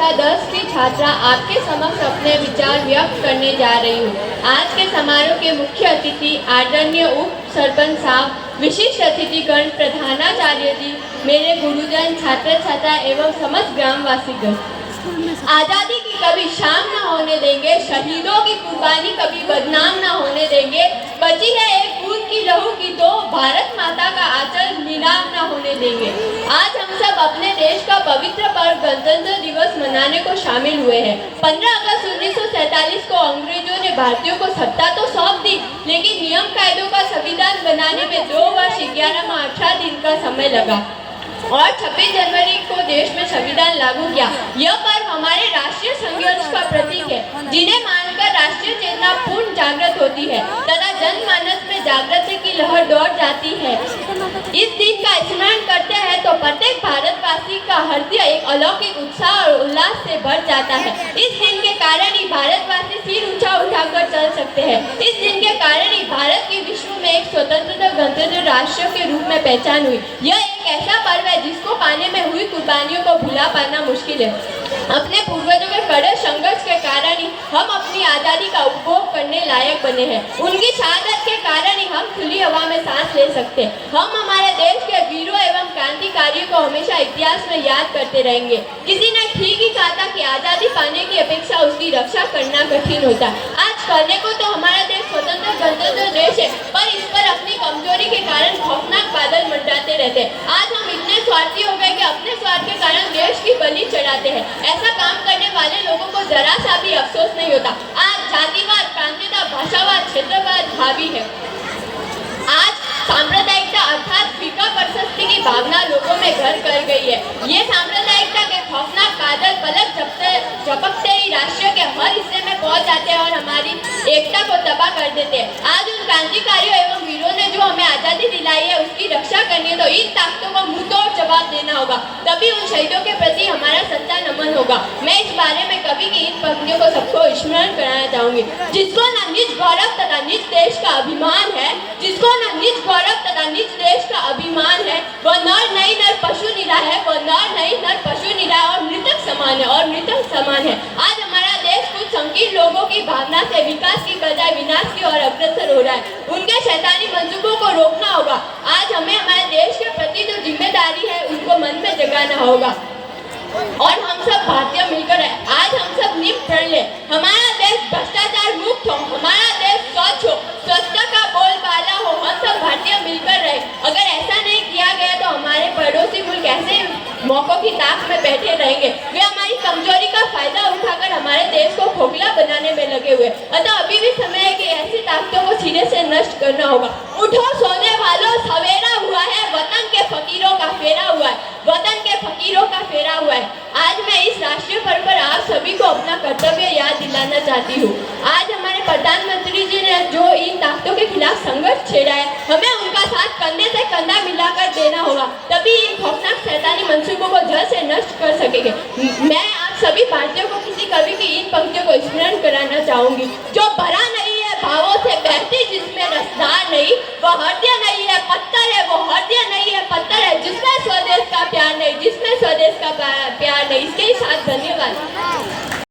कक्षा 10 की छात्रा आपके समक्ष अपने विचार व्यक्त करने जा रही हूँ। आज के समारोह के मुख्य अतिथि आदरणीय उप सरपंच साहब, विशिष्ट अतिथिगण, प्रधानाचार्य जी, मेरे गुरुजन, छात्र छात्रा एवं समस्त ग्रामवासीगण। आजादी की कभी शाम न होने देंगे, शहीदों की कुर्बानी कभी बदनाम न होने देंगे। बची है एक बूंद की लहू की तो भारत माता का आंचल नीलाम न होने देंगे। आज हम सब अपने देश का पवित्र पर्व गणतंत्र दिवस मनाने को शामिल हुए हैं। 15 अगस्त 1947 को अंग्रेजों ने भारतीयों को सत्ता तो सौंप दी, लेकिन नियम कायदों का संविधान बनाने में 2 वर्ष 11 माह 18 दिन का समय लगा और 26 जनवरी को देश में संविधान लागू किया। यह पर्व हमारे राष्ट्रीय संघर्ष का प्रतीक है, जिन्हें मानकर राष्ट्रीय चेतना पूर्ण जागृत होती है तथा जनमानस में जागृति की लहर दौड़ जाती है। इस दिन का स्मरण करते हैं तो प्रत्येक भारतवासी का हृदय एक अलौकिक उत्साह और उल्लास से भर जाता है। इस दिन के कारण ही भारतवासी सिर ऊंचा उठाकर चल सकते हैं। इस दिन के कारण ही भारत की विश्व में एक स्वतंत्र गणतंत्र राष्ट्र के रूप में पहचान हुई। यह एक ऐसा पर्व है जिसको पाने में हुई कुर्बानियों को भुला पाना मुश्किल है। अपने पूर्वजों के कड़े संघर्ष के कारण ही हम अपनी आजादी का उपभोग करने लायक बने हैं। उनकी शहादत के कारण ही हम खुली हवा में सांस ले सकते हैं। हम हमारे देश के वीरों एवं क्रांतिकारियों को हमेशा इतिहास में याद करते रहेंगे। किसी ने ठीक ही कहा था कि आजादी पाने की अपेक्षा उसकी रक्षा करना कठिन होता है। आज करने को तो हमारा देश स्वतंत्र गणतंत्र देश है, पर इस पर अपनी कमजोरी के कारण खौफनाक बादल मंडराते रहते हैं। आज हम इतने स्वार्थी हो गए कि अपने स्वार्थ के कारण देश की बलि चढ़ाते हैं। ऐसा काम करने वाले लोगों को जरा सा भी अफसोस नहीं होता। आज जातिवाद, प्रांतीयता, भाषावाद, क्षेत्रवाद हावी है। आज सांप्रदायिकता अर्थात फीका परस्ती की भावना लोगों में घर कर गई है। ये सांप्रदायिकता के खौफनाक बादल पलक झपकते ही राष्ट्र के हर हिस्से में पहुंच जाते हैं और हमारी एकता को तबाह कर देते हैं। आज उन क्रांतिकारियों एवं वीरों ने जो हमें आजादी दिलाई है, उसकी रक्षा करनी है तो इन ताकतों को मुंहतोड़ जवाब देना होगा। तभी उन शहीदों के प्रति हमारा सच्चा नमन होगा। मैं इस बारे में कवि की इन पंक्तियों को सबको स्मरण कराना चाहूंगी। जिसको न निज गौरव तथा निज देश का अभिमान है, जिसको न निज गौरव तथा निज देश का अभिमान है, वह नर नहीं नर पशु निरा है, वह नर नहीं नर पशु निरा और मृतक समान है और मृतक समान है। आज हमारा देश कुछ संकीर्ण लोगों की भावना से विकास की बजाय विनाश की ओर अग्रसर हो रहा है। उनके शैतानी मंसूबों को रोकना होगा। आज हमें हमारे देश के प्रति जो जिम्मेदारी है उनको मन में जगाना होगा और हम सब भारतीय मिलकर है। आज हम सब नींव प्रण ले, हमारा देश भ्रष्टाचार मुक्त हो, हमारा देश स्वच्छ हो, स्वच्छता का बोलबाला हो, हम सब भारतीय मिलकर रहे। अगर ऐसा नहीं किया गया तो हमारे पड़ोसी मुल्क ऐसे मौकों की ताक में बैठे रहेंगे। वे हमारी कमजोरी का फायदा उठाकर हमारे देश को खोखला बनाने में लगे हुए। अतः अभी भी समय है कि ऐसी ताकतों को सिरे से नष्ट करना होगा। उठो सोने वालों, सवेरा हुआ है, वतन के फकीरों का फेरा हुआ है, वतन के फकीरों का फेरा हुआ है। आज मैं इस राष्ट्रीय पर्व पर आप सभी को अपना कर्तव्य याद दिलाना चाहती हूँ। आज हमारे प्रधानमंत्री जी ने जो इन ताकतों के खिलाफ संघर्ष छेड़ा है, हमें उनका साथ कंधे से कंधा मिलाकर देना होगा। तभी इन खौफनाक शैतानी मंसूबों को जड़ से नष्ट कर सकेंगे। मैं आप सभी भारतीयों को किसी कवि की इन पंक्तियों को स्मरण कराना चाहूंगी। जो भरा नहीं है भावों से बहती, जिसमें रसदार नहीं, वो हृदय नहीं है पत्थर है, वो हृदय नहीं है पत्थर है, जिसमें स्वदेश का प्यार नहीं, जिसमें स्वदेश का प्यार नहीं। इसके ही साथ धन्यवाद।